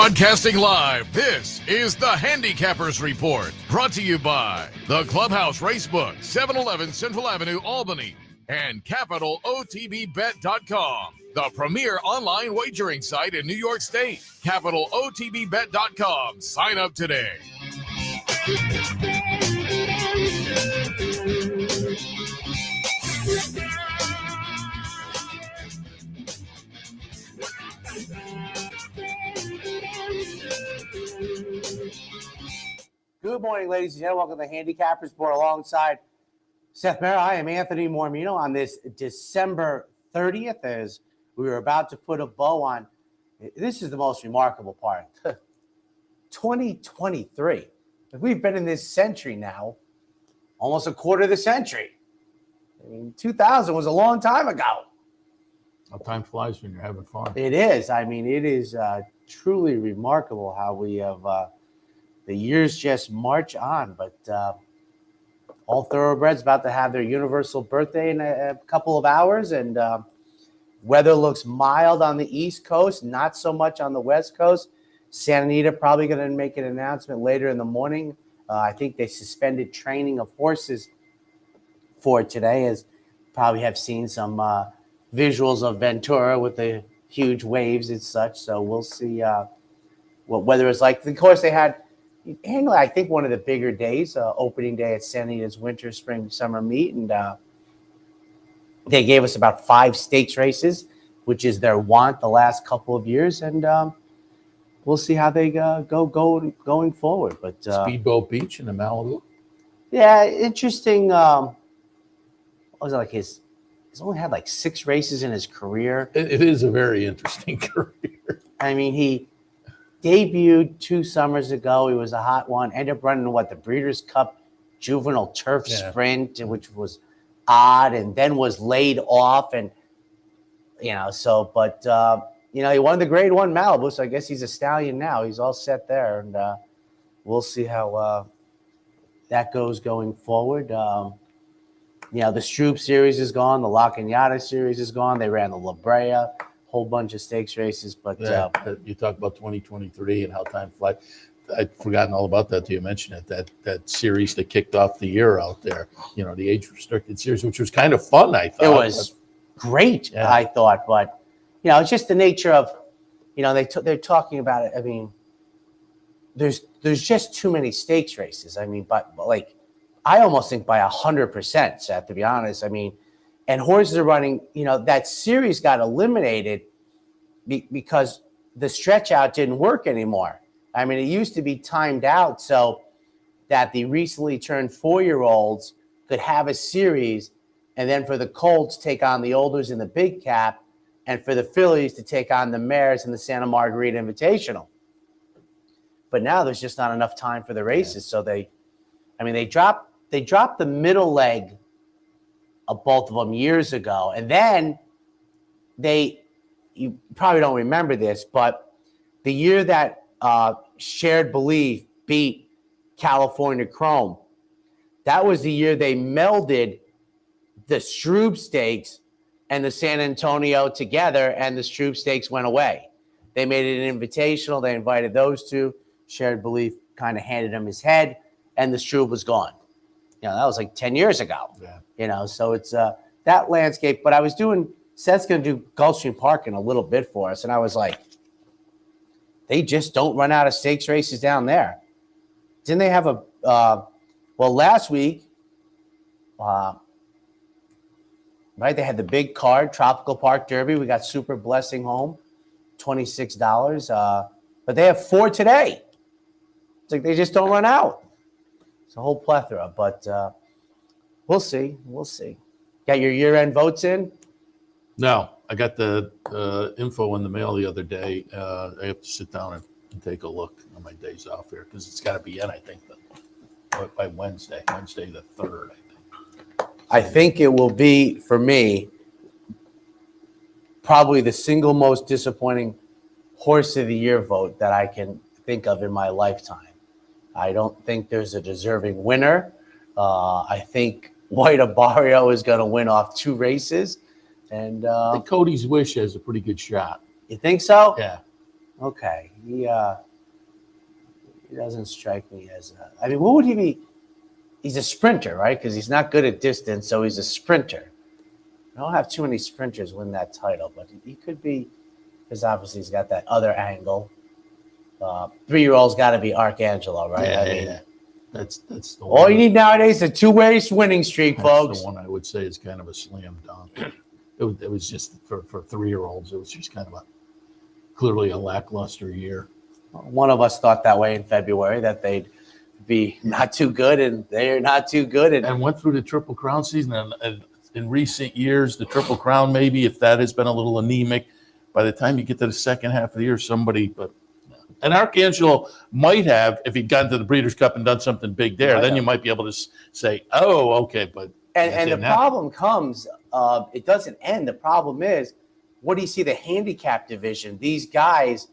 Broadcasting live, this is the Handicappers Report, brought to you by the Clubhouse Racebook, 711 Central Avenue, Albany, and CapitalOTBBet.com, the premier online wagering site in New York State. CapitalOTBBet.com. Sign up today. Good morning, ladies and gentlemen. Welcome to the Handicappers Report alongside Seth Merrow. I am Anthony Mormino on this December 30th as we were about to put a bow on. This is the most remarkable part. 2023. We've been in this century now, almost a quarter of the century. I mean, 2000 was a long time ago. How time flies when you're having fun. It is. I mean, it is truly remarkable how we have the years just march on. But all thoroughbreds about to have their universal birthday in a couple of hours, and weather looks mild on the East Coast, not so much on the West Coast. Santa Anita probably going to make an announcement later in the morning. I think they suspended training of horses for today, as probably have seen some visuals of Ventura with the huge waves and such. So we'll see what weather is like. Of course, they had, I think, one of the bigger days, opening day at Santa Anita's winter, spring, summer meet. And they gave us about 5 stakes races, which is their want the last couple of years. And we'll see how they going forward. But Speedboat Beach in the Malibu. Yeah, interesting. What was it like? He's only had like 6 races in his career. It is a very interesting career. I mean, he debuted 2 summers ago. He was a hot one. Ended up running the Breeders' Cup Juvenile Turf Sprint, which was odd, and then was laid off. And he won the Grade 1 Malibu, so I guess he's a stallion now. He's all set there, and we'll see how that goes going forward. The Stroop Series is gone. The La Cañada Series is gone. They ran the La Brea, whole bunch of stakes races. But you talk about 2023 and how time flies. I'd forgotten all about that till you mentioned it. That series that kicked off the year out there, the age-restricted series, which was kind of fun, I thought. It was great, I thought. But, it's just the nature of, they're talking about it. I mean, there's just too many stakes races. I mean, but I almost think by 100%, Seth, to be honest. I mean, and horses are running, that series got eliminated because the stretch out didn't work anymore. I mean, it used to be timed out so that the recently turned 4-year-olds could have a series, and then for the colts take on the olders in the big cap, and for the fillies to take on the mares in the Santa Margarita Invitational. But now there's just not enough time for the races. So they dropped the middle leg of both of them years ago. And then you probably don't remember this, but the year that Shared Belief beat California Chrome, that was the year they melded the Stroop Stakes and the San Antonio together, and the Stroop Stakes went away. They made it an invitational. They invited those two. Shared Belief kind of handed him his head, and the Stroop was gone. That was like 10 years ago. Yeah. So it's that landscape. But Seth's going to do Gulfstream Park in a little bit for us. And I was like, they just don't run out of stakes races down there. Didn't they have last week, they had the big card, Tropical Park Derby. We got Super Blessing home, $26. But they have 4 today. It's like they just don't run out. It's a whole plethora, but we'll see. Got your year-end votes in? No, I got the info in the mail the other day. I have to sit down and take a look on my days off here because it's got to be in, I think, by Wednesday the 3rd, I think. I think it will be, for me, probably the single most disappointing horse of the year vote that I can think of in my lifetime. I don't think there's a deserving winner. I think White Abarrio is going to win off 2 races. And I think Cody's Wish has a pretty good shot. You think so? Yeah. Okay. He doesn't strike me as a, I mean, what would he be? He's a sprinter, right? Because he's not good at distance, so he's a sprinter. I don't have too many sprinters win that title, but he could be, because obviously he's got that other angle. 3-year-old's got to be Arcangelo, right? Yeah, I mean, yeah. That's the all one. you need nowadays is a two-race winning streak, That's folks. the one I would say is kind of a slam dunk. It was just for 3-year-olds. It was just kind of clearly a lackluster year. One of us thought that way in February, that they'd be not too good, and they're not too good. And went through the Triple Crown season. And in recent years, the Triple Crown, maybe if that has been a little anemic, by the time you get to the second half of the year, and Arcangelo might have, if he'd gotten to the Breeders' Cup and done something big there, then you might be able to say, oh, okay. But and the problem comes, it doesn't end. The problem is, what do you see the handicap division? These guys,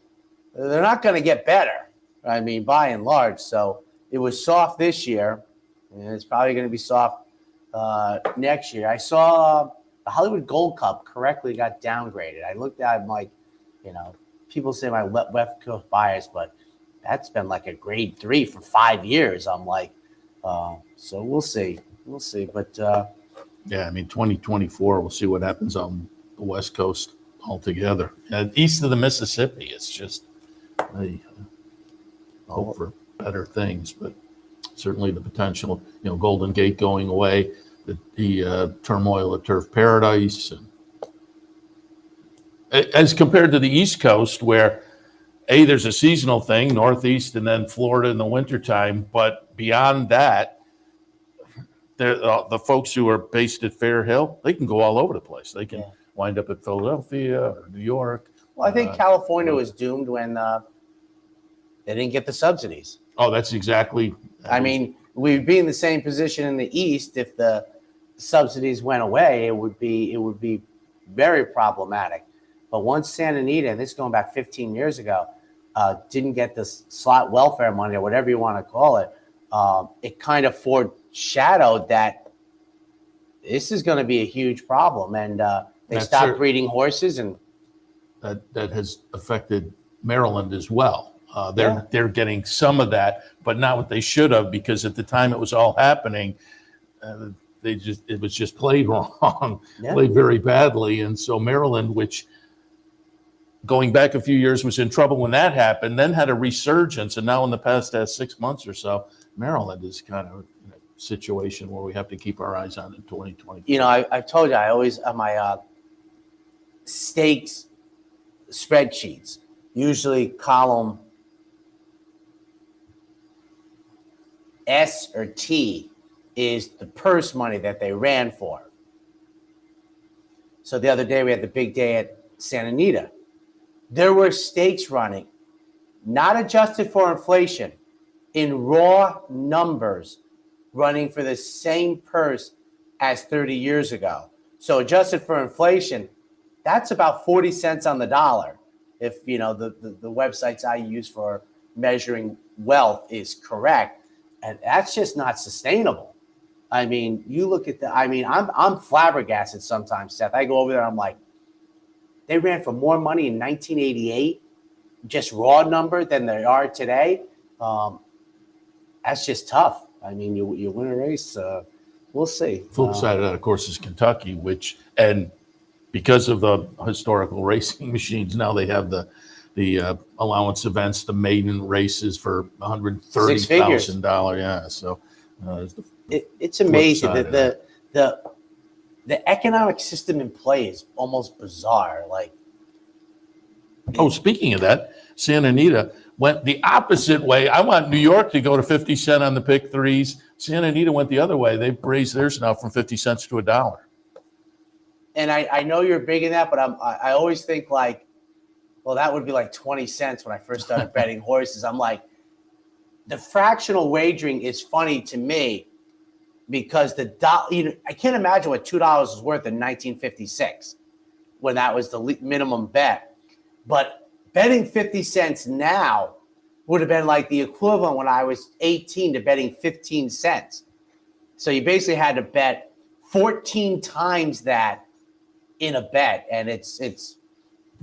they're not going to get better. I mean, by and large. So it was soft this year, and it's probably going to be soft next year. I saw the Hollywood Gold Cup correctly got downgraded. I looked at it, I'm like, people say my left coast bias, but that's been like a grade 3 for 5 years. I'm like, so we'll see. We'll see. But yeah, I mean, 2024, we'll see what happens on the West Coast altogether. East of the Mississippi, it's just, I hope for better things, but certainly the potential, Golden Gate going away, the turmoil of Turf Paradise, and as compared to the East Coast, where there's a seasonal thing, Northeast and then Florida in the wintertime, but beyond that, the folks who are based at Fair Hill, they can go all over the place. They can wind up at Philadelphia or New York. Well, I think California was doomed when they didn't get the subsidies. Oh, that's exactly. I mean, we'd be in the same position in the East if the subsidies went away. It would be very problematic. But once Santa Anita, and this is going back 15 years ago, didn't get the slot welfare money or whatever you want to call it, it kind of foreshadowed that this is going to be a huge problem. And they stopped breeding horses, and that has affected Maryland as well. They're getting some of that, but not what they should have, because at the time it was all happening, it was just played wrong, played very badly. And so Maryland, which going back a few years was in trouble when that happened, then had a resurgence, and now in the past 6 months or so, Maryland is kind of in a situation where we have to keep our eyes on in 2020. I've told you, I always on my stakes spreadsheets, usually column S or T is the purse money that they ran for. So the other day we had the big day at Santa Anita. There were stakes running, not adjusted for inflation, in raw numbers, running for the same purse as 30 years ago. So adjusted for inflation, that's about 40 cents on the dollar. If the websites I use for measuring wealth is correct, and that's just not sustainable. I mean, you look at I'm flabbergasted sometimes, Seth. I go over there, I'm like, they ran for more money in 1988, just raw number, than they are today. That's just tough. I mean, you win a race, we'll see. Flip side of that, of course, is Kentucky, and because of the historical racing machines, now they have the allowance events, the maiden races for $130,000. Yeah, so it's amazing that the economic system in play is almost bizarre. Like, speaking of that, Santa Anita went the opposite way. I want New York to go to 50 cents on the pick threes. Santa Anita went the other way. They've raised theirs now from 50 cents to $1. And I know you're big in that, but I always think like, well, that would be like 20 cents when I first started betting horses. I'm like, the fractional wagering is funny to me because I can't imagine what $2 was worth in 1956 when that was the minimum bet. But betting 50 cents now would have been like the equivalent when I was 18 to betting 15 cents. So you basically had to bet 14 times that in a bet. And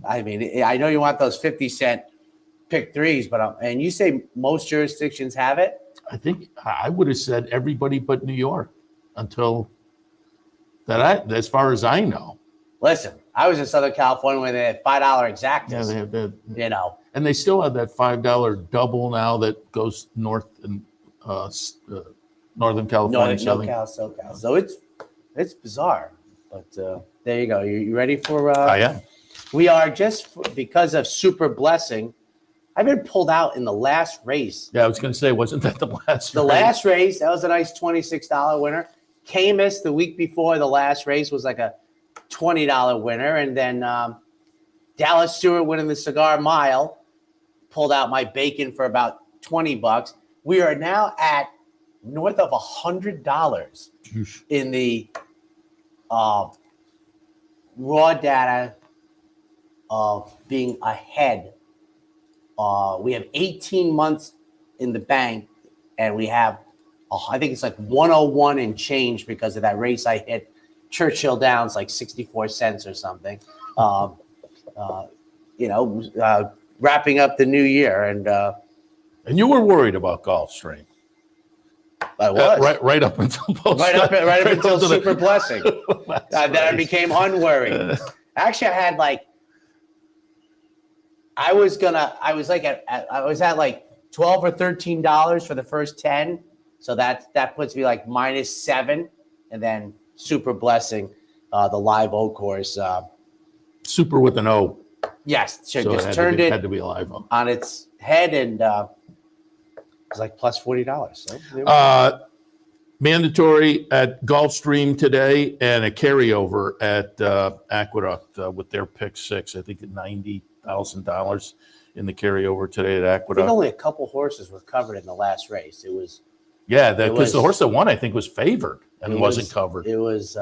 I know you want those 50 cent pick threes, but and you say most jurisdictions have it. I think I would have said everybody but New York until that. As far as I know. Listen, I was in Southern California where they had $5 exactas. Yeah, they have that. You know, And they still have that $5 double now that goes north and Northern California. NorCal, SoCal. So it's bizarre, but there you go. You ready for? I am. We are because of Super Blessing. I've been pulled out in the last race. Yeah, I was going to say, wasn't that the last? Last race, that was a nice $26 winner. Camus the week before the last race was like a $20 winner, and then Dallas Stewart winning the Cigar Mile pulled out my bacon for about $20. We are now at north of $100 in the raw data of being ahead. We have 18 months in the bank, and we have, I think it's like 101 and change because of that race I hit Churchill Downs like 64 cents or something. Wrapping up the new year, and you were worried about Gulfstream. I was right up until right up until Super Blessing. Then I became unworried. Actually, I had like I was at like $12 or $13 for the first 10, so that puts me like -7, and then Super Blessing, the live oak course. Super with an O. Yes, so just turned it had to be a live oak on its head, and it was like plus $40. So mandatory at Gulfstream today, and a carryover at Aqueduct with their pick 6. I think at $90,000 in the carryover today at I Aqueduct. think only a couple horses were covered in the last race. It was because the horse that won, I think, was favored and wasn't covered. It was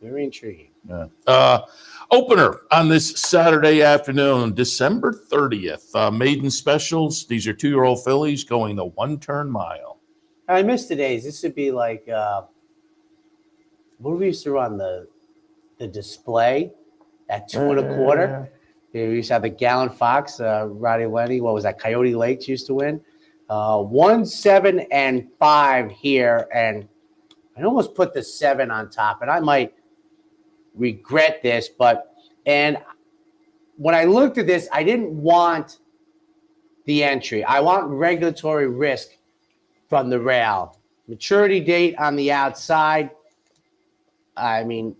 very intriguing. Yeah. Opener on this Saturday afternoon, December 30th. Maiden specials. These are 2-year-old fillies going the 1-turn mile. I miss the days. This would be like what we used to run the display at 2 1/4. We used to have the Gallon Fox, Roddy Lenny. What was that? Coyote Lakes used to win. 1, 7, and 5 here, and I almost put the 7 on top, and I might regret this, and when I looked at this, I didn't want the entry. I want regulatory risk from the rail. Maturity date on the outside. I mean,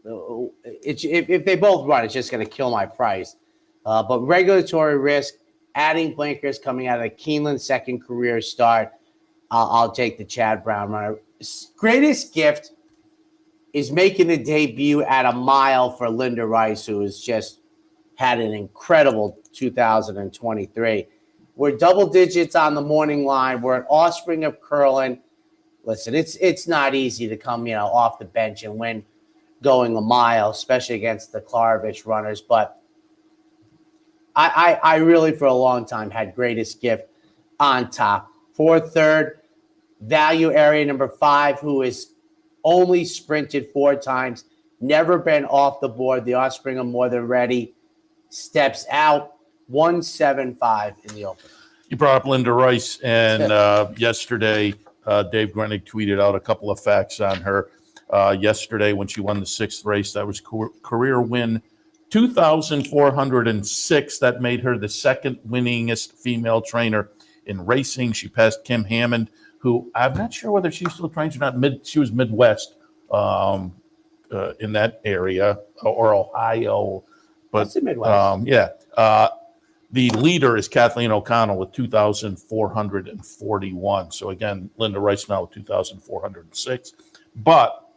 if they both run, it's just going to kill my price. But regulatory risk, adding blinkers coming out of the Keeneland second career start, I'll take the Chad Brown runner. Greatest gift is making the debut at a mile for Linda Rice, who has just had an incredible 2023. We're double digits on the morning line. We're an offspring of Curlin. Listen, it's not easy to come, off the bench and win going a mile, especially against the Klarovich runners. But I really, for a long time, had greatest gift on top. 4th, 3rd, value area number 5, who is only sprinted 4 times, never been off the board. The offspring of More Than Ready steps out 175 in the opener. You brought up Linda Rice, and yesterday Dave Grenig tweeted out a couple of facts on her. Yesterday, when she won the 6th race, that was career win 2,406. That made her the 2nd winningest female trainer in racing. She passed Kim Hammond, who I'm not sure whether she still trains or not. She was Midwest in that area, or Ohio. But that's the Midwest. The leader is Kathleen O'Connell with 2,441. So again, Linda Rice now with 2,406. But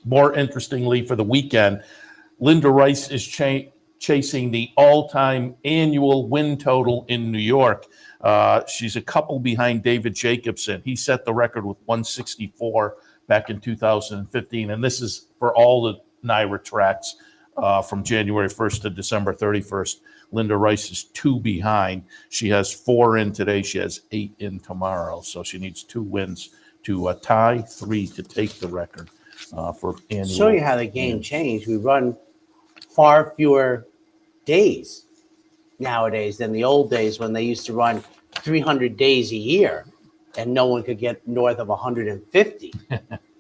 more interestingly for the weekend, Linda Rice is chasing the all-time annual win total in New York. She's a couple behind David Jacobson. He set the record with 164 back in 2015. And this is for all the NYRA tracks from January 1st to December 31st. Linda Rice is 2 behind. She has 4 in today. She has 8 in tomorrow. So she needs 2 wins to tie, 3 to take the record for annual. Show you how the game changed. We run far fewer days. nowadays than the old days when they used to run 300 days a year and no one could get north of 150.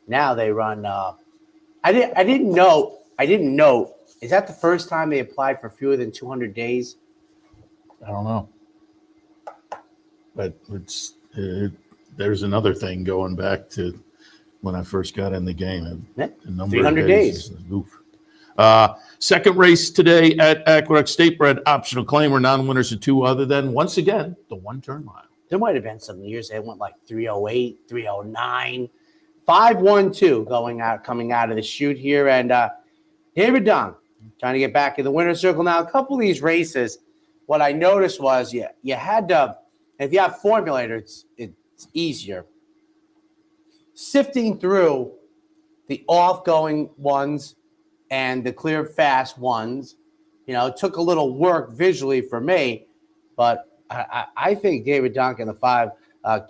Now they run. I didn't know. Is that the first time they applied for fewer than 200 days? I don't know. But there's another thing going back to when I first got in the game. Yeah, The number 300 of days. Oof. Second race today at Aqueduct State Bred optional claimer, non-winners of two other than, once again, the one-turn mile. There might have been some years they went like 308, 309, 512 coming out of the chute here. And David Dunn trying to get back in the winner's circle. Now, a couple of these races, what I noticed was you had to, if you have formulator, it's easier. Sifting through the off-going ones and the clear fast ones, it took a little work visually for me, but I think David Duncan, the 5,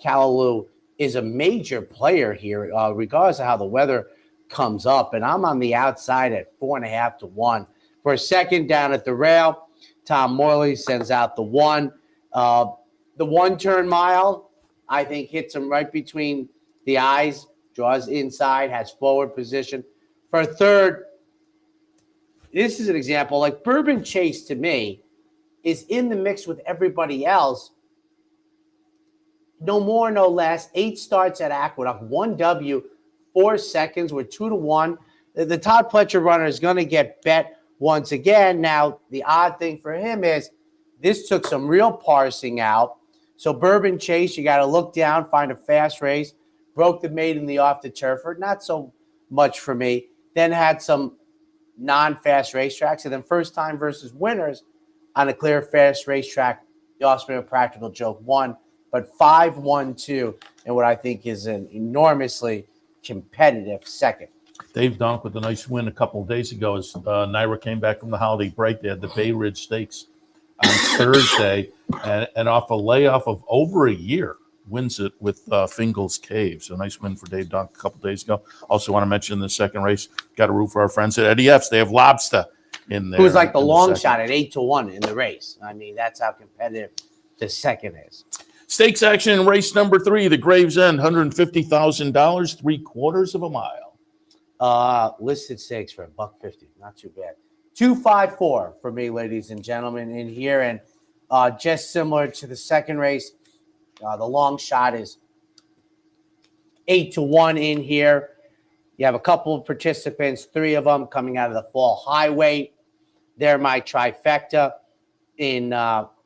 Callaloo, is a major player here, regardless of how the weather comes up. And I'm on the outside at 4.5 to 1. For a second down at the rail, Tom Morley sends out the 1. The one-turn mile, I think, hits him right between the eyes, draws inside, has forward position. For a third, this is an example, like Bourbon Chase to me is in the mix with everybody else. No more, no less. 8 starts at Aqueduct, 1 W, 4 seconds. We're 2 to 1. The Todd Pletcher runner is going to get bet once again. Now, the odd thing for him is this took some real parsing out. So Bourbon Chase, you got to look down, find a fast race. Broke the maiden the off the turfer. Not so much for me. Then had some non-fast racetracks. And then first time versus winners on a clear fast racetrack. The Offspring of Practical Joke won. But 5-1-2 in what I think is an enormously competitive second. Dave Donk with a nice win a couple of days ago as Naira came back from the holiday break. They had the Bay Ridge Stakes on Thursday, and off a layoff of over a year, wins it with Fingal's Cave. So nice win for Dave Donk a couple of days ago. Also want to mention the second race, got a root for our friends at Eddie F's. They have Lobster in there. Who's like the long shot at 8 to 1 in the race. I mean, that's how competitive the second is. Stakes action in race number 3, the Gravesend, $150,000, 3/4 of a mile. Listed stakes for $150, not too bad. 254 for me, ladies and gentlemen, in here, and just similar to the second race, the long shot is 8 to 1 in here. You have a couple of participants, 3 of them coming out of the Fall Highway. They're my trifecta in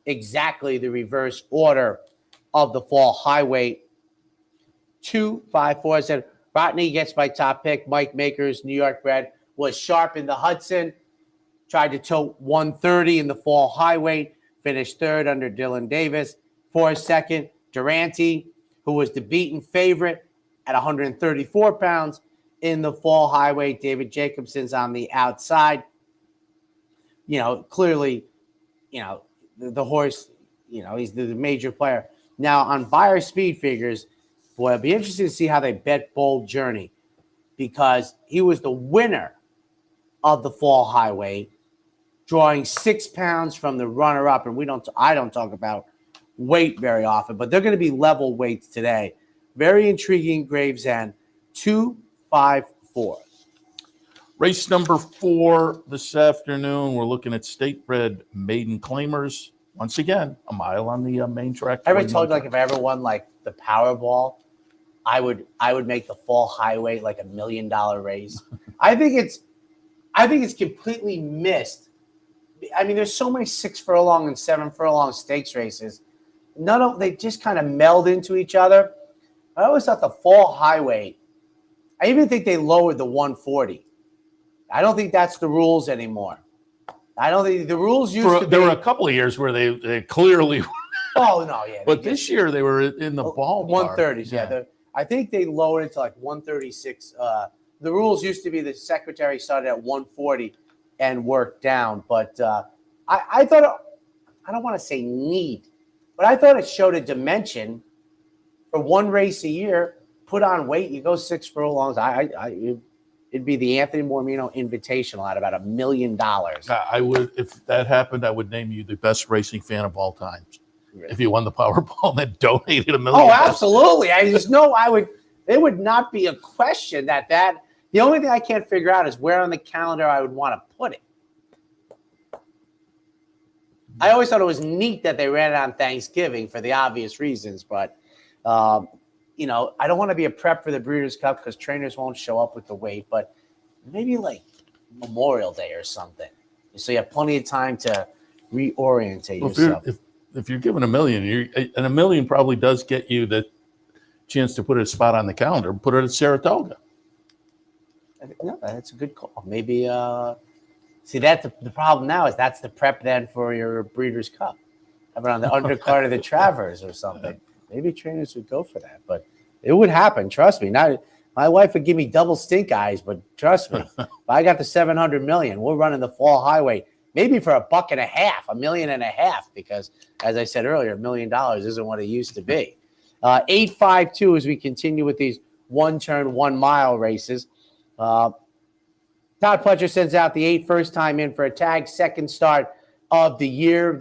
exactly the reverse order of the Fall Highway. 2, 5, 4. I said Rodney gets my top pick. Mike Makers, New York bred, was sharp in the Hudson. Tried to tote 130 in the Fall Highway. Finished third under Dylan Davis. For a second, Durante, who was the beaten favorite at 134 pounds in the Fall Highway. David Jacobson's on the outside. Clearly, the horse, he's the major player. Now, on buyer speed figures, boy, it'll be interesting to see how they bet Bold Journey, because he was the winner of the Fall Highway, drawing 6 pounds from the runner-up. And I don't talk about weight very often, but they're going to be level weights today. Very intriguing Gravesend, 2, 5, 4. Race number 4 this afternoon. We're looking at state-bred maiden claimers. Once again, a mile on the main track. I ever told you, like, if I ever won like the Powerball, I would make the Fall Highway like $1 million race. I think it's completely missed. I mean, there's so many 6 furlong and 7 furlong stakes races. They just kind of meld into each other. I always thought the Fall Highway, I even think they lowered the 140. I don't think that's the rules anymore. I don't think the rules used to be. There were a couple of years where they clearly. Oh, no, yeah. But this year they were in the ballpark. 130s, yeah. I think they lowered it to like 136. The rules used to be the secretary started at 140 and worked down. But I thought, I don't want to say neat, but I thought it showed a dimension for one race a year. Put on weight, you go 6 furlongs. it'd be the Anthony Mormino Invitational at about $1 million. I would, if that happened, I would name you the best racing fan of all time. Really? If you won the Powerball and then donated $1 million. Oh, absolutely. I just know it would not be a question that the only thing I can't figure out is where on the calendar I would want to put it. I always thought it was neat that they ran it on Thanksgiving for the obvious reasons, but I don't want to be a prep for the Breeders' Cup because trainers won't show up with the weight, but maybe like Memorial Day or something, so you have plenty of time to reorientate yourself. If you're given $1 million, and $1 million probably does get you the chance to put a spot on the calendar. Put it at Saratoga. No, that's a good call. Maybe. See, that's the problem now is that's the prep then for your Breeders' Cup. Have it on the undercard of the Travers or something. Maybe trainers would go for that, but it would happen. Trust me. Now, my wife would give me double stink eyes, but trust me, if I got the $700 million, we're running the Fall Highway maybe for $1.50, $1.5 million, because, as I said earlier, $1 million isn't what it used to be. 852 as we continue with these one-turn, 1 mile races. Todd Pletcher sends out the 8 first time in for a tag, second start of the year.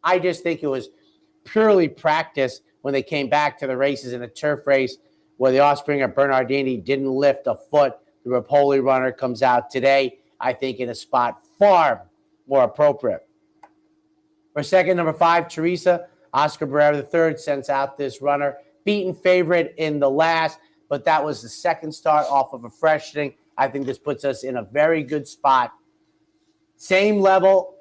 I just think it was purely practice when they came back to the races in a turf race where the offspring of Bernardini didn't lift a foot. The Rapoli runner comes out today, I think, in a spot far more appropriate. For second, number 5, Teresa, Oscar Barrera III sends out this runner. Beaten favorite in the last, but that was the second start off of a freshening. I think this puts us in a very good spot. Same level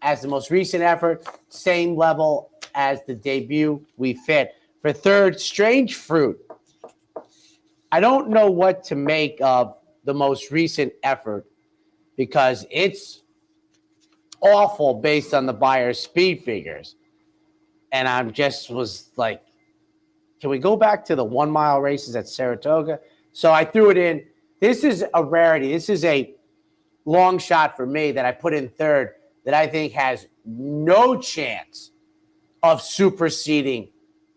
as the most recent effort, same level as the debut we fit. For third, Strange Fruit. I don't know what to make of the most recent effort because it's awful based on the buyer's speed figures. And I just was like, can we go back to the 1 mile races at Saratoga? So I threw it in. This is a rarity. This is a long shot for me that I put in third that I think has no chance of superseding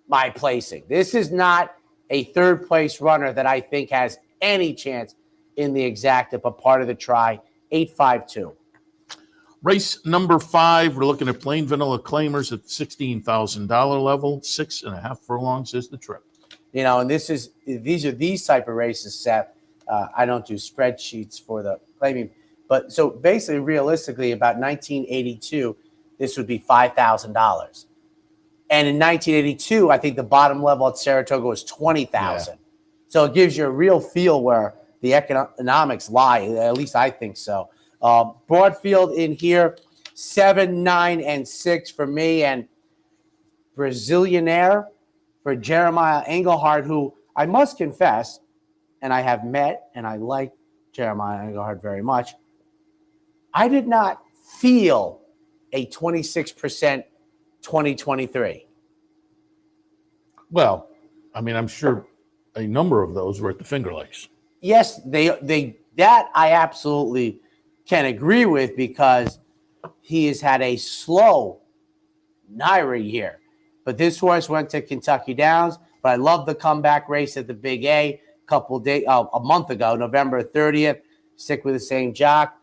my placing. This is not a third place runner that I think has any chance in the exacta, but part of the try. 852. Race number 5, we're looking at plain vanilla claimers at the $16,000 level. 6.5 furlongs is the trip. And these are these type of races, Seth. I don't do spreadsheets for the claiming, but so basically, realistically, about 1982, this would be $5,000. And in 1982, I think the bottom level at Saratoga was 20,000. Yeah. So it gives you a real feel where the economics lie. At least I think so. Broadfield in here, 7, 9, and 6 for me, and Brazilianaire for Jeremiah Engelhardt, who I must confess, and I have met, and I like Jeremiah Engelhardt very much. I did not feel a 26% 2023. Well, I mean, I'm sure a number of those were at the Finger Lakes. Yes, that I absolutely can agree with because he has had a slow NYRA year. But this horse went to Kentucky Downs, but I love the comeback race at the Big A a month ago, November 30th. Stick with the same jock.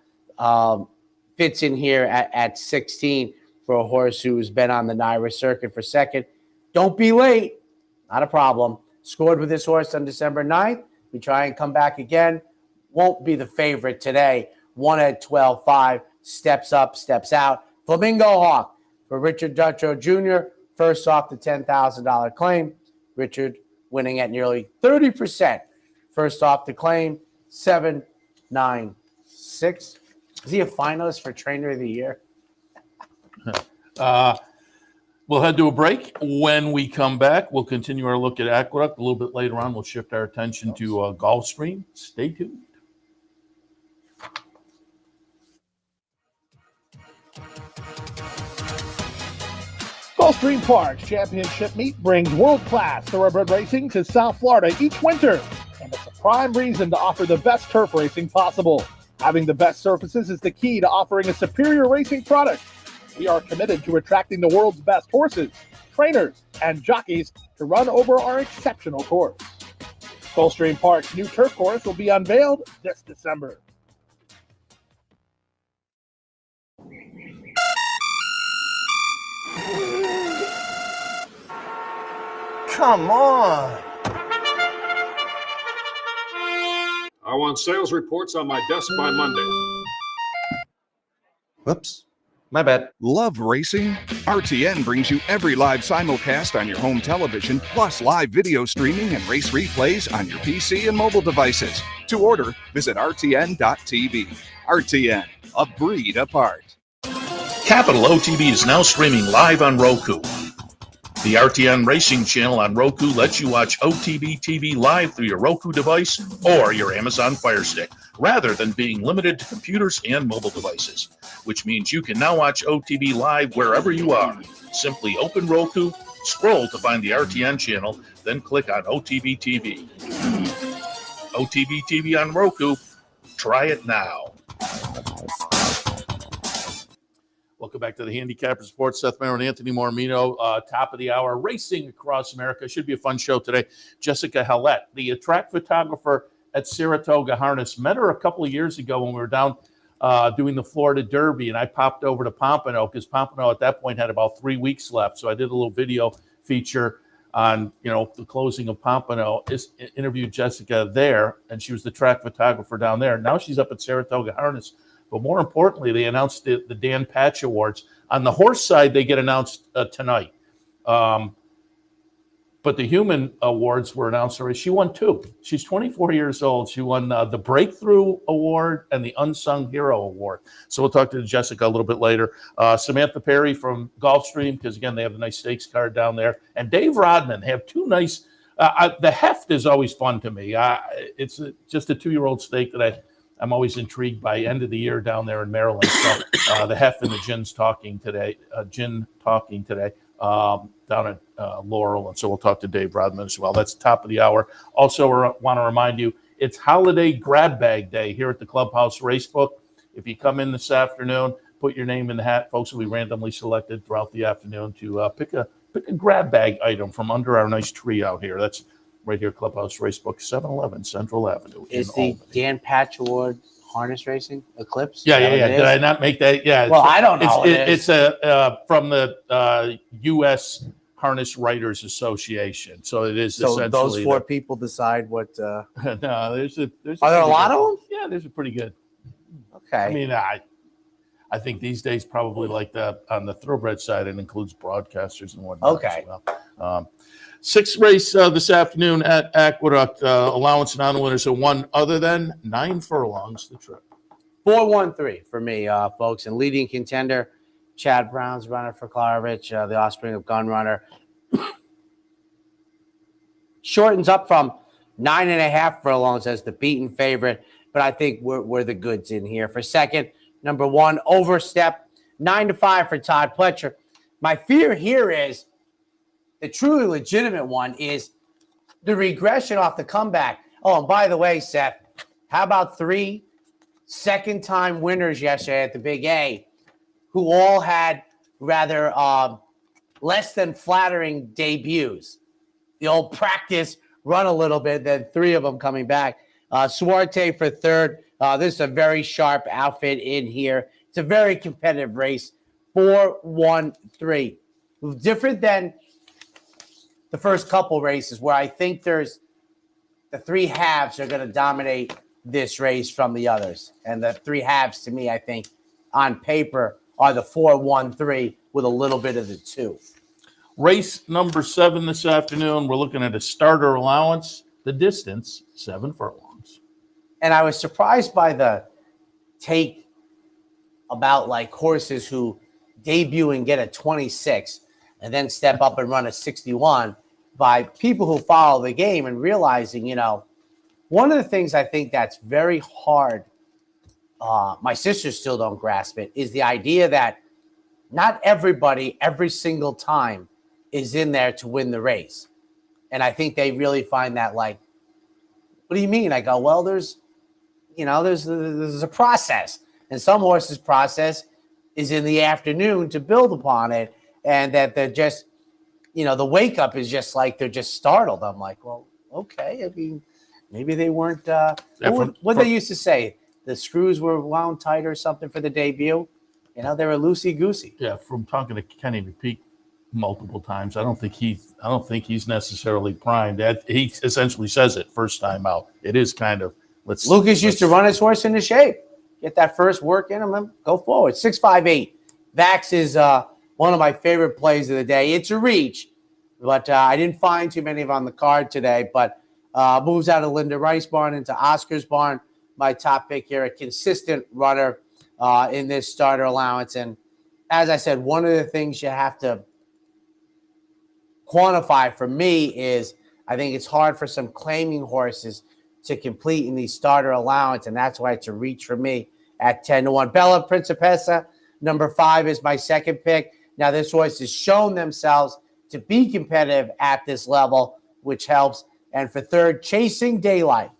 Fits in here at 16 for a horse who's been on the NYRA circuit for second. Don't be late. Not a problem. Scored with this horse on December 9th. We try and come back again. Won't be the favorite today. 1 at 12.5. Steps up, steps out. Flamingo Hawk for Richard Dutrow Jr. First off the $10,000 claim. Richard winning at nearly 30%. First off the claim. 7, 9, 6. Is he a finalist for Trainer of the Year? We'll head to a break. When we come back, we'll continue our look at Aqueduct. A little bit later on, we'll shift our attention to Gulfstream. Stay tuned. Gulfstream Park's championship meet brings world-class thoroughbred racing to South Florida each winter, and it's a prime reason to offer the best turf racing possible. Having the best surfaces is the key to offering a superior racing product. We are committed to attracting the world's best horses, trainers, and jockeys to run over our exceptional course. Gulfstream Park's new turf course will be unveiled this December. Come on. I want sales reports on my desk by Monday. Whoops. My bad. Love racing? RTN brings you every live simulcast on your home television, plus live video streaming and race replays on your PC and mobile devices. To order, visit rtn.tv. RTN, a breed apart. Capital OTB is now streaming live on Roku. The RTN Racing channel on Roku lets you watch OTB TV live through your Roku device or your Amazon Fire Stick, rather than being limited to computers and mobile devices, which means you can now watch OTB live wherever you are. Simply open Roku, scroll to find the RTN channel, then click on OTB TV. OTB TV on Roku. Try it now. Welcome back to the Handicappers Report. Seth, Merrow, and Anthony Mormino, top of the hour, racing across America. Should be a fun show today. Jessica Hallett, the track photographer at Saratoga Harness. Met her a couple of years ago when we were down doing the Florida Derby, and I popped over to Pompano because Pompano at that point had about 3 weeks left. So I did a little video feature on, the closing of Pompano. Interviewed Jessica there, and she was the track photographer down there. Now she's up at Saratoga Harness. But more importantly, they announced the Dan Patch Awards. On the horse side, they get announced tonight. But the human awards were announced already. She won 2. She's 24 years old. She won the Breakthrough Award and the Unsung Hero Award. So we'll talk to Jessica a little bit later. Samantha Perry from Gulfstream, because, again, they have a nice stakes card down there. And Dave Rodman have 2 nice the heft is always fun to me. It's just a 2-year-old stake that I'm always intrigued by. End of the year down there in Maryland. So the heft and the gin's talking today. Down at Laurel. And so we'll talk to Dave Rodman as well. That's top of the hour. Also, want to remind you, it's holiday grab bag day here at the Clubhouse Racebook. If you come in this afternoon, put your name in the hat. Folks will be randomly selected throughout the afternoon to pick a grab bag item from under our nice tree out here. That's right here, Clubhouse Racebook, 711 Central Avenue. Is the Dan Patch Award harness racing Eclipse? Yeah. Did I not make that? Yeah. Well, I don't know. It's from the U.S. Harness Writers Association. So it is so essentially those 4 people decide what. No, there's Are there a lot of them? Yeah, there's a pretty good. Okay. I mean, I think these days probably like on the thoroughbred side, it includes broadcasters and whatnot. Okay. As well. 6th race this afternoon at Aqueduct. Allowance and on-winners are 1 other than 9 furlongs the trip. 4-1-3 for me, folks. And leading contender, Chad Brown's runner for Klarovich, the offspring of Gun Runner. Shortens up from 9.5 furlongs as the beaten favorite, but I think we're the goods in here. For second, number 1, Overstep, 9-5 for Todd Pletcher. My fear here is the truly legitimate one is the regression off the comeback. Oh, and by the way, Seth, how about 3 second-time winners yesterday at the Big A who all had rather less than flattering debuts? The old practice, run a little bit, then 3 of them coming back. Suarte for 3rd. This is a very sharp outfit in here. It's a very competitive race. 4-1-3. Different than the first couple races where I think there's the 3 halves are going to dominate this race from the others. And the 3 halves, to me, I think, on paper, are the 4-1-3 with a little bit of the 2. Race number 7 this afternoon. We're looking at a starter allowance. The distance, 7 furlongs. And I was surprised by the take about like horses who debut and get a 26 and then step up and run a 61 by people who follow the game and realizing, one of the things I think that's very hard, my sisters still don't grasp it, is the idea that not everybody every single time is in there to win the race. And I think they really find that like, what do you mean? I go, well, there's a process. And some horses' process is in the afternoon to build upon it. And that they're just, the wake up is just like they're just startled. I'm like, well, okay. I mean, maybe they weren't. Yeah, What they used to say, the screws were wound tight or something for the debut. You know, they were loosey goosey. Yeah, from talking to Kenny Repeat multiple times, I don't think he's necessarily primed. He essentially says it first time out. It is kind of Lucas used to run his horse into shape, get that first work in him, and go forward. 658. Vax is one of my favorite plays of the day. It's a reach, but I didn't find too many of on the card today. But moves out of Linda Rice barn into Oscar's barn. My top pick here, a consistent runner in this starter allowance. And as I said, one of the things you have to quantify for me is I think it's hard for some claiming horses to complete in the starter allowance, and that's why it's a reach for me at 10-1. Bella Principessa, number 5, is my second pick. Now, this horse has shown themselves to be competitive at this level, which helps. And for third, Chasing Daylight.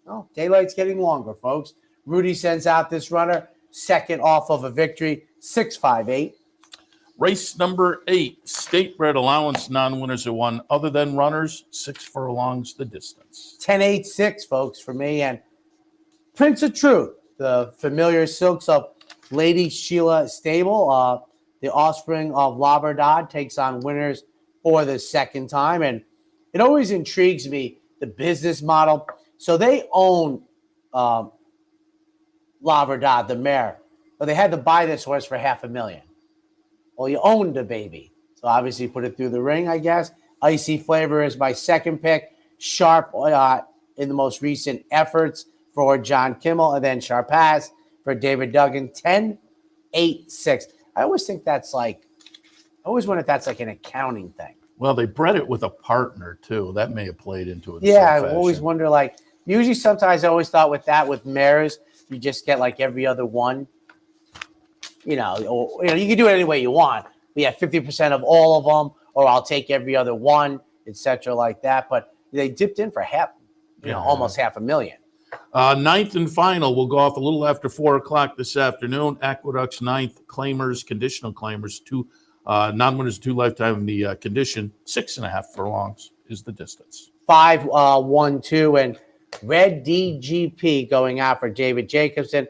Oh, daylight's getting longer, folks. Rudy sends out this runner, second off of a victory, 658. Race number 8, state bred allowance, non-winners are 1 other than runners, 6 furlongs the distance. 10-8-6, folks, for me. And Prince of Truth, the familiar silks of Lady Sheila Stable, the offspring of La Verdad, takes on winners for the second time. And it always intrigues me, the business model. So they own La Verdad, the mare, but they had to buy this horse for $500,000. Well, you owned the baby. So obviously put it through the ring, I guess. Icy Flavor is my second pick. Sharp in the most recent efforts for John Kimmel. And then Sharpass for David Duggan. 10-8-6. I always think that's like an accounting thing. Well, they bred it with a partner, too. That may have played into it. Yeah, I always wonder, sometimes I always thought with mares, you just get like every other one. You know, you can do it any way you want. We have 50% of all of them, or I'll take every other one, etc., like that. But they dipped in for almost $500,000. Ninth and final, we'll go off a little after 4 o'clock this afternoon. Aqueduct's ninth, claimers, conditional claimers, 2 non-winners, 2 lifetime. The condition, 6.5 furlongs is the distance. 5-1-2, and Red DGP going out for David Jacobson.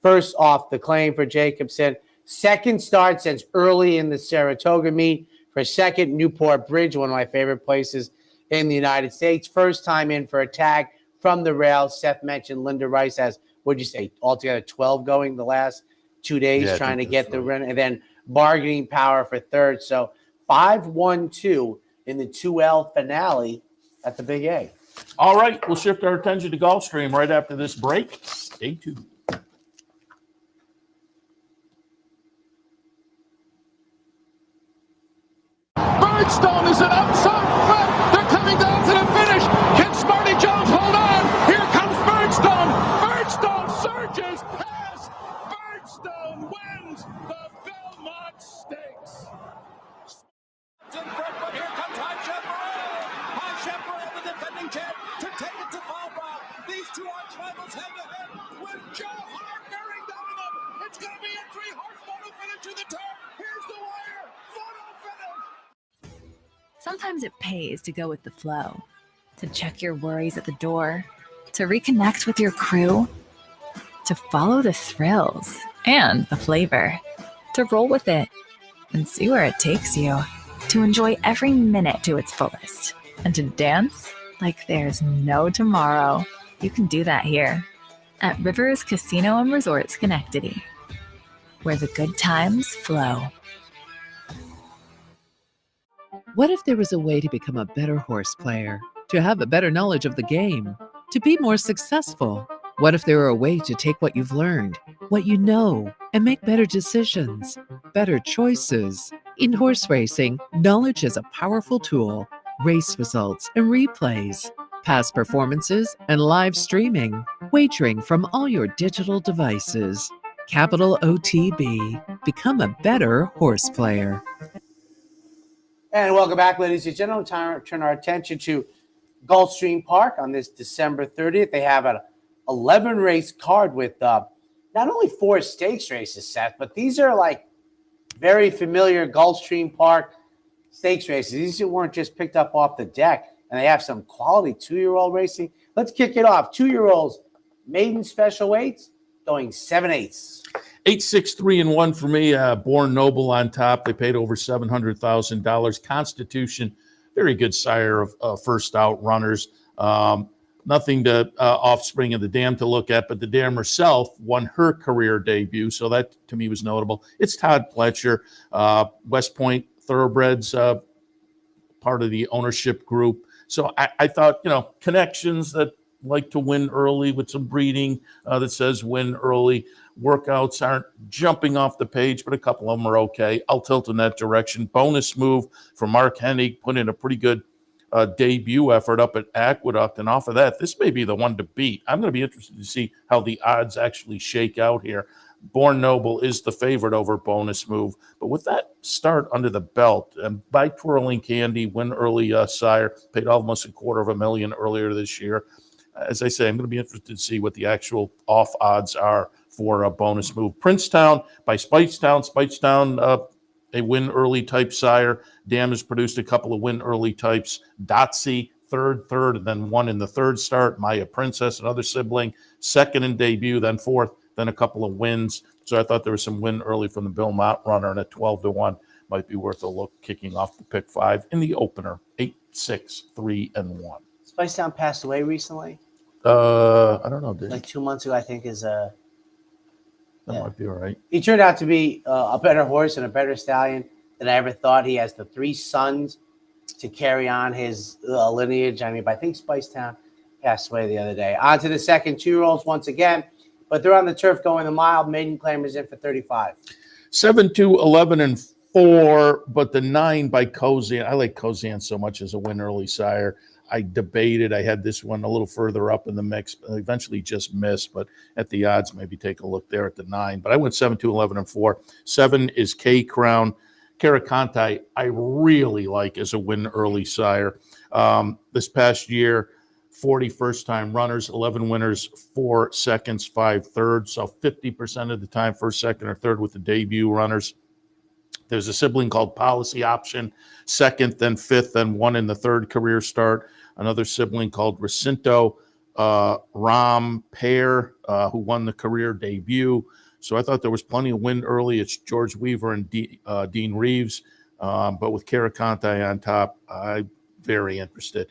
First off the claim for Jacobson. Second start since early in the Saratoga meet. For second, Newport Bridge, one of my favorite places in the United States. First time in for a tag from the rail. Seth mentioned Linda Rice has, altogether 12 going the last 2 days trying to get the run. And then bargaining power for third. So 5-1-2 in the 2L finale at the Big A. All right, we'll shift our attention to Gulfstream right after this break. Stay tuned. Birdstone is an outside front. They're coming down to the finish. Can Smarty Jones hold on? Here comes Birdstone. Birdstone surges past. Birdstone wins the Belmont Stakes. In front, but here comes High Chaparral. High Chaparral, the defending champ, to take it to Falbrough. These two arch rivals head to head with Joe Hart bearing down on them. It's going to be a 3-horse photo finish to the turn. Here's the wire. Photo finish. Sometimes it pays to go with the flow, to check your worries at the door, to reconnect with your crew, to follow the thrills and the flavor, to roll with it and see where it takes you, to enjoy every minute to its fullest, and to dance like there's no tomorrow. You can do that here at Rivers Casino and Resort Schenectady, where the good times flow. What if there was a way to become a better horse player, to have a better knowledge of the game, to be more successful? What if there were a way to take what you've learned, what you know, and make better decisions, better choices? In horse racing, knowledge is a powerful tool. Race results and replays, past performances and live streaming, wagering from all your digital devices. Capital OTB. Become a better horse player. And welcome back, ladies and gentlemen. Time to turn our attention to Gulfstream Park on this December 30th. They have an 11-race card with not only 4 stakes races, Seth, but these are like very familiar Gulfstream Park stakes races. These weren't just picked up off the deck, and they have some quality 2-year-old racing. Let's kick it off. 2-year-olds, maiden special weights, going 7/8. 8, 6, 3, and 1 for me. Born Noble on top. They paid over $700,000. Constitution, very good sire of first out runners. Nothing to offspring of the dam to look at, but the dam herself won her career debut, so that to me was notable. It's Todd Pletcher, West Point Thoroughbreds, part of the ownership group. So I thought, connections that like to win early with some breeding that says win early. Workouts aren't jumping off the page, but a couple of them are okay. I'll tilt in that direction. Bonus move for Mark Hennig, put in a pretty good debut effort up at Aqueduct, and off of that, this may be the one to beat. I'm going to be interested to see how the odds actually shake out here. Born Noble is the favorite over Bonus Move, but with that start under the belt, and by Twirling Candy, win early sire, paid almost $250,000 earlier this year. As I say, I'm going to be interested to see what the actual off odds are for a Bonus Move. Princetown by Spikestown. Spikestown, a win early type sire. Dam has produced a couple of win early types. Dotsy, third, and then one in the third start. Maya Princess, another sibling, second in debut, then fourth, then a couple of wins. So I thought there was some win early from the Bill Mott runner, and at 12-1 might be worth a look kicking off the pick 5 in the opener. 8, 6, 3, and 1. Spikestown passed away recently. I don't know, dude. Like 2 months ago, I think is That might be all right. He turned out to be a better horse and a better stallion than I ever thought. He has the 3 sons to carry on his lineage. But I think Spicetown passed away the other day. On to the second 2-year-olds once again, but they're on the turf going the mile. Maiden Claimers in for 35. 7, 2, 11, and 4, but the 9 by Kozan. I like Kozan so much as a win early sire. I debated. I had this one a little further up in the mix, but eventually just missed. But at the odds, maybe take a look there at the 9. But I went 7, 2, 11, and 4. 7 is K Crown. Caracantai, I really like as a win early sire. This past year, 40 first-time runners, 11 winners, 4 seconds, 5 thirds. So 50% of the time, first, second, or third with the debut runners. There's a sibling called Policy Option, second, then fifth, then one in the third career start. Another sibling called Recinto Ram Pair, who won the career debut. So I thought there was plenty of win early. It's George Weaver and Dean Reeves. But with Caracantai on top, I'm very interested.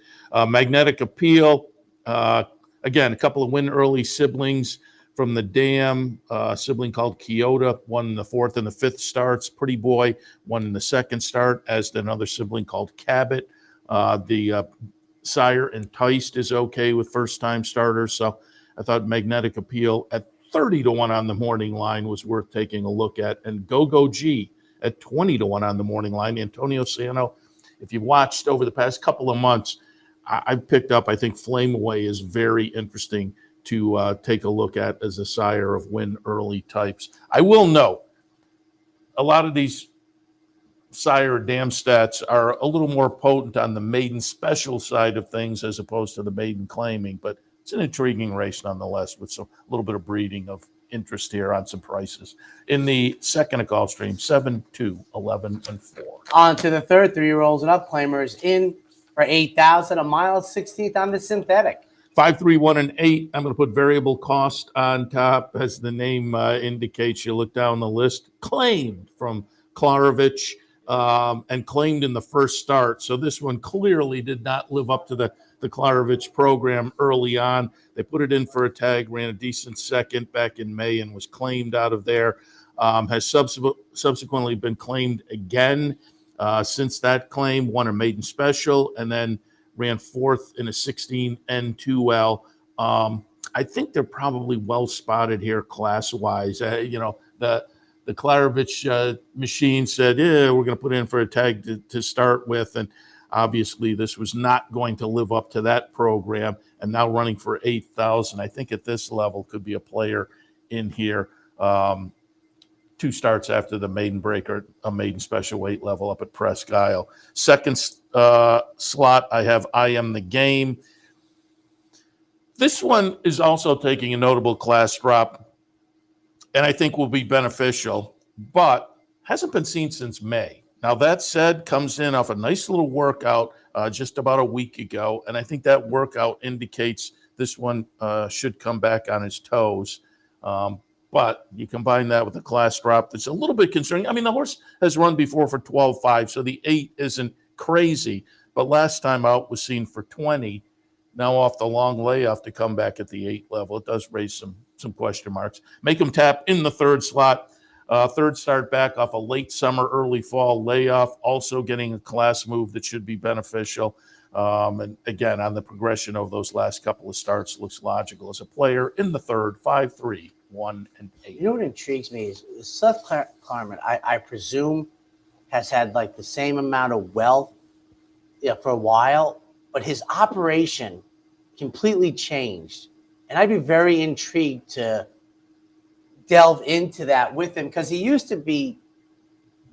Magnetic Appeal, again, a couple of win early siblings from the dam, sibling called Kyoto, won in the 4th and the 5th starts. Pretty Boy won in the 2nd start, as did another sibling called Cabot. The sire Enticed is okay with first-time starters. So I thought Magnetic Appeal at 30-1 on the morning line was worth taking a look at. And Go G at 20-1 on the morning line. Antonio Sano, if you've watched over the past couple of months, I've picked up, I think Flame Away is very interesting to take a look at as a sire of win early types. I will note, a lot of these sire dam stats are a little more potent on the maiden special side of things as opposed to the maiden claiming, but it's an intriguing race nonetheless with a little bit of breeding of interest here on some prices. In the second at Gulfstream, 7, 2, 11, and 4. On to the third 3-year-olds and up claimers in for 8,000, a mile 16th on the synthetic. 5, 3, 1, and 8. I'm going to put variable cost on top, as the name indicates. You look down the list. Claimed from Klarovich and claimed in the first start. So this one clearly did not live up to the Klarovich program early on. They put it in for a tag, ran a decent second back in May, and was claimed out of there. Has subsequently been claimed again since that claim, won a maiden special, and then ran 4th in a 16 N2L. I think they're probably well spotted here class-wise. The Klarovich machine said, we're going to put in for a tag to start with, and obviously this was not going to live up to that program, and now running for 8,000. I think at this level could be a player in here. 2 starts after the maiden breaker, a maiden special weight level up at Presque Isle. Second slot, I have I Am the Game. This one is also taking a notable class drop, and I think will be beneficial, but hasn't been seen since May. Now, that said, comes in off a nice little workout just about a week ago, and I think that workout indicates this one should come back on his toes. But you combine that with the class drop that's a little bit concerning. I mean, the horse has run before for 12.5, so the 8 isn't crazy. But last time out was seen for 20. Now off the long layoff to come back at the 8 level, it does raise some question marks. Make him tap in the 3rd slot. Third start back off a late summer, early fall layoff, also getting a class move that should be beneficial. And again, on the progression of those last couple of starts, looks logical as a player in the 3rd, 5, 3, 1, and 8. You know what intrigues me is Seth Klarman, I presume, has had like the same amount of wealth for a while, but his operation completely changed. And I'd be very intrigued to delve into that with him, because he used to be,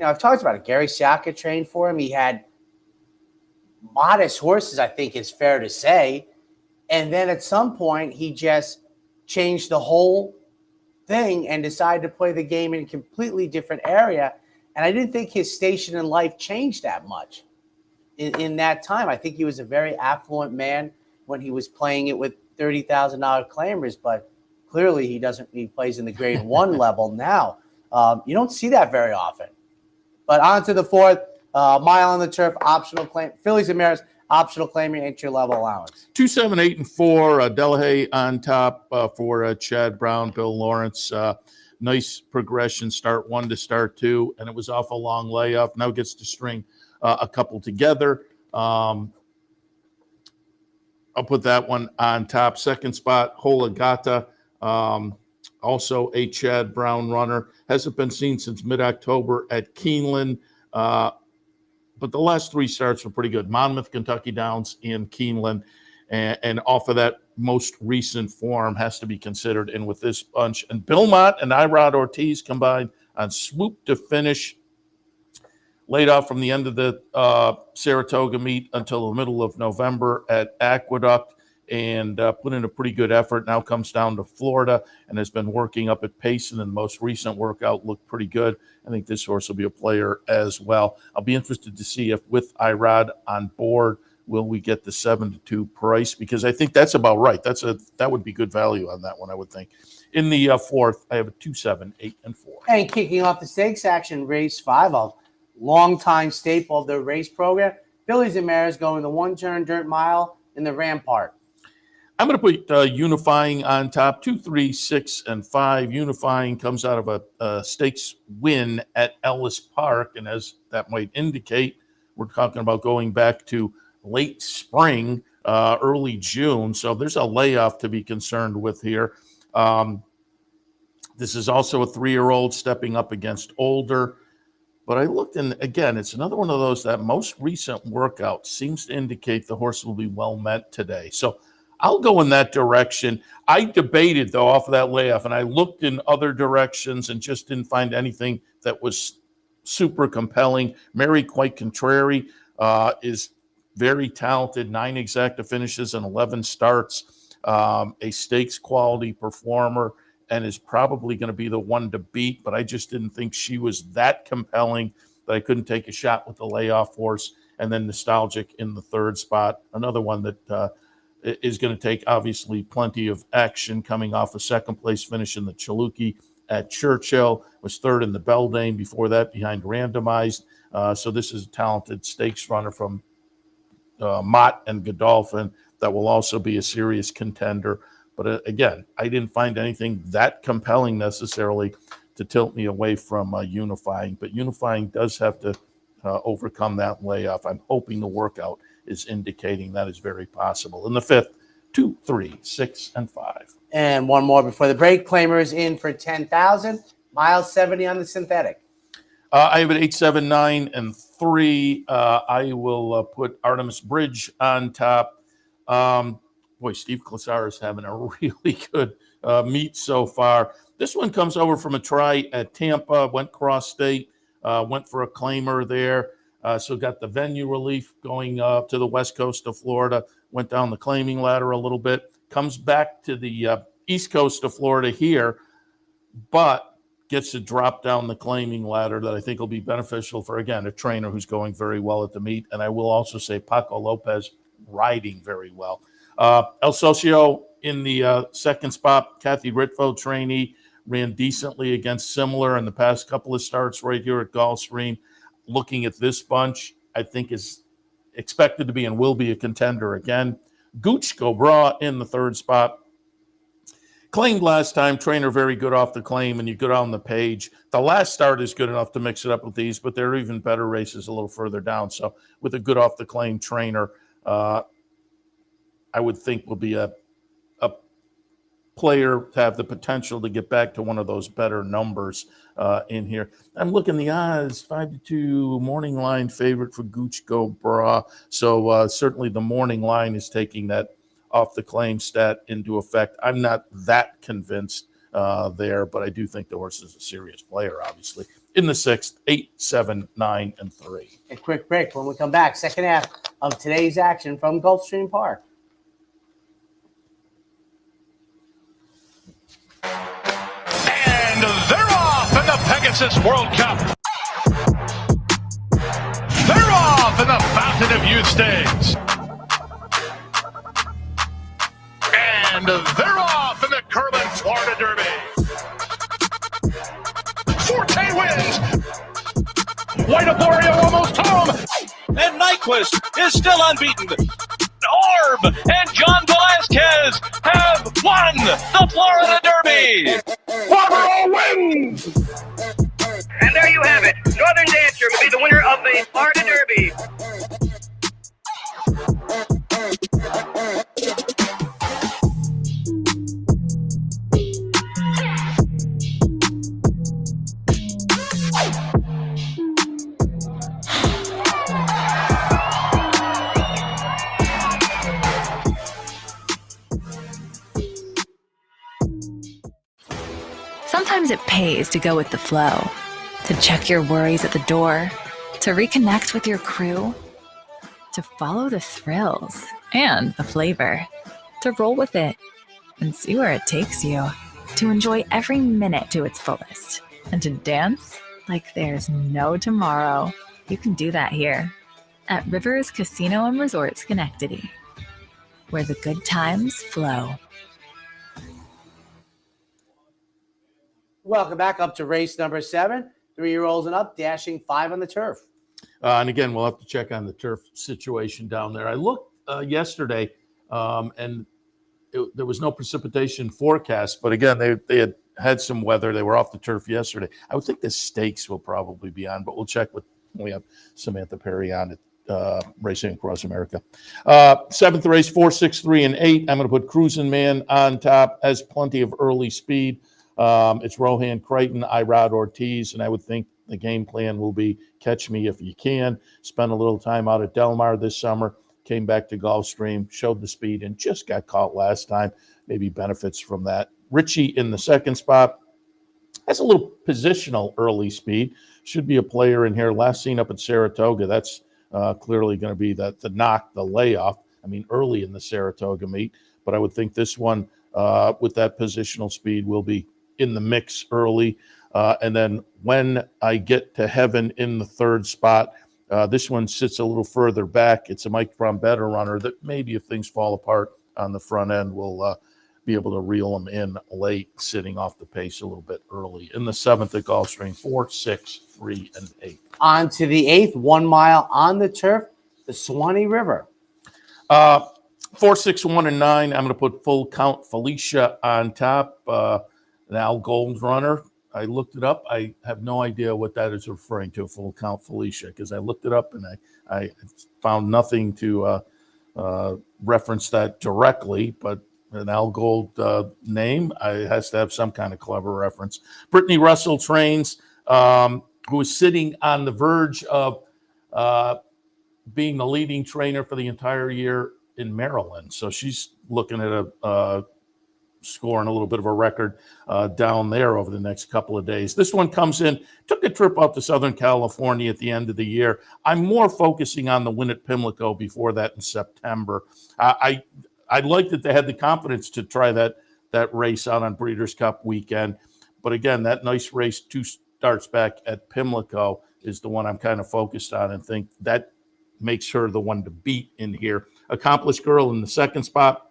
I've talked about it. Gary Siaka trained for him. He had modest horses, I think is fair to say. And then at some point, he just changed the whole thing and decided to play the game in a completely different area. And I didn't think his station in life changed that much in that time. I think he was a very affluent man when he was playing it with $30,000 claimers, but clearly he plays in the grade 1 level now. You don't see that very often. But on to the 4th, Mile on the Turf, optional claim. Phillies and Mares, optional claiming, entry level allowance. 2, 7, 8, and 4. Delahaye on top for Chad Brown, Bill Lawrence. Nice progression, start 1 to start 2, and it was off a long layoff. Now gets to string a couple together. I'll put that one on top. Second spot, Holagata. Also a Chad Brown runner. Hasn't been seen since mid-October at Keeneland. But the last 3 starts were pretty good. Monmouth, Kentucky Downs, and Keeneland. And off of that most recent form has to be considered in with this bunch. And Bilmont and Irod Ortiz combined on Swoop to finish. Laid off from the end of the Saratoga meet until the middle of November at Aqueduct, and put in a pretty good effort. Now comes down to Florida and has been working up at Payson, and the most recent workout looked pretty good. I think this horse will be a player as well. I'll be interested to see if with Irod on board, will we get the 7-2 price? Because I think that's about right. That would be good value on that one, I would think. In the 4th, I have a 2, 7, 8, and 4. And kicking off the stakes action, race 5, a longtime staple of the race program. Phillies and Mares going the 1-turn dirt mile in the Rampart. I'm going to put Unifying on top, 2, 3, 6, and 5. Unifying comes out of a stakes win at Ellis Park, and as that might indicate, we're talking about going back to late spring, early June, so there's a layoff to be concerned with here. This is also a 3-year-old stepping up against older, but I looked, and again, it's another one of those that most recent workout seems to indicate the horse will be well met today. So I'll go in that direction. I debated, though, off of that layoff, and I looked in other directions and just didn't find anything that was super compelling. Mary Quite Contrary is very talented, 9 exacta finishes and 11 starts, a stakes quality performer, and is probably going to be the one to beat, but I just didn't think she was that compelling that I couldn't take a shot with the layoff horse. And then Nostalgic in the 3rd spot, another one that is going to take obviously plenty of action, coming off a 2nd place finish in the Chaluki at Churchill, was 3rd in the Beldame before that behind Randomized. So this is a talented stakes runner from Mott and Godolphin that will also be a serious contender. But again, I didn't find anything that compelling necessarily to tilt me away from Unifying. But Unifying does have to overcome that layoff. I'm hoping the workout is indicating that is very possible. In the 5th, 2, 3, 6, and 5. And one more before the break. Claimers in for 10,000. Mile 70 on the synthetic. I have an 8, 7, 9, and 3. I will put Artemis Bridge on top. Boy, Steve Klesar is having a really good meet so far. This one comes over from a try at Tampa, went cross-state, went for a claimer there. So got the venue relief going up to the west coast of Florida, went down the claiming ladder a little bit, comes back to the east coast of Florida here, but gets to drop down the claiming ladder that I think will be beneficial for, again, a trainer who's going very well at the meet. And I will also say Paco Lopez riding very well. El Socio in the second spot, Kathy Ritvo, trainee, ran decently against similar in the past couple of starts right here at Gulfstream. Looking at this bunch, I think is expected to be and will be a contender again. Gooch Gobra in the third spot. Claimed last time, trainer very good off the claim, and you go down the page. The last start is good enough to mix it up with these, but there are even better races a little further down. So with a good off the claim trainer, I would think will be a player to have the potential to get back to one of those better numbers in here. I'm looking the odds, 5-2 morning line favorite for Gooch Gobra. So certainly the morning line is taking that off the claim stat into effect. I'm not that convinced there, but I do think the horse is a serious player, obviously. In the sixth, 8, 7, 9, and 3. A quick break. When we come back, second half of today's action from Gulfstream Park. And they're off in the Pegasus World Cup. They're off in the Fountain of Youth Stakes. And they're off in the Curlin Florida Derby. Forte wins. White Aborio almost home. And Nyquist is still unbeaten. Orb and John Velasquez have won the Florida Derby. Barbaro wins. And there you have it. Northern Dancer will be the winner of the Florida Derby. Sometimes it pays to go with the flow, to check your worries at the door, to reconnect with your crew, to follow the thrills and the flavor, to roll with it and see where it takes you, to enjoy every minute to its fullest, and to dance like there's no tomorrow. You can do that here at Rivers Casino and Resort Schenectady, where the good times flow. Welcome back up to race number 7. 3-year-olds and up, dashing 5 on the turf. And again, we'll have to check on the turf situation down there. I looked yesterday, and there was no precipitation forecast. But again, they had some weather. They were off the turf yesterday. I would think the stakes will probably be on, but we'll check when we have Samantha Perry on at Racing Across America. Seventh race, 4, 6, 3, and 8. I'm going to put Cruisin' Man on top. Has plenty of early speed. It's Rohan Crichton, Irod Ortiz, and I would think the game plan will be catch me if you can. Spent a little time out at Del Mar this summer, came back to Gulfstream, showed the speed, and just got caught last time. Maybe benefits from that. Richie in the second spot has a little positional early speed. Should be a player in here. Last seen up at Saratoga. That's clearly going to be the knock, the layoff. I mean, early in the Saratoga meet, but I would think this one with that positional speed will be in the mix early. And then when I get to Heaven in the third spot, this one sits a little further back. It's a Mike Brombetta runner that maybe if things fall apart on the front end, will be able to reel them in late, sitting off the pace a little bit early. In the seventh at Gulfstream, 4, 6, 3, and 8. On to the 8th, 1 mile on the turf, the Swanee River. 4, 6, 1, and 9. I'm going to put Full Count Felicia on top. An Al Gold runner. I looked it up. I have no idea what that is referring to, Full Count Felicia, because I looked it up and I found nothing to reference that directly, but an Al Gold name has to have some kind of clever reference. Brittany Russell trains, who is sitting on the verge of being the leading trainer for the entire year in Maryland. So she's looking at a scoring a little bit of a record down there over the next couple of days. This one comes in, took a trip out to Southern California at the end of the year. I'm more focusing on the win at Pimlico before that in September. I like that they had the confidence to try that race out on Breeders' Cup weekend. But again, that nice race 2 starts back at Pimlico is the one I'm kind of focused on and think that makes her the one to beat in here. Accomplished Girl in the second spot.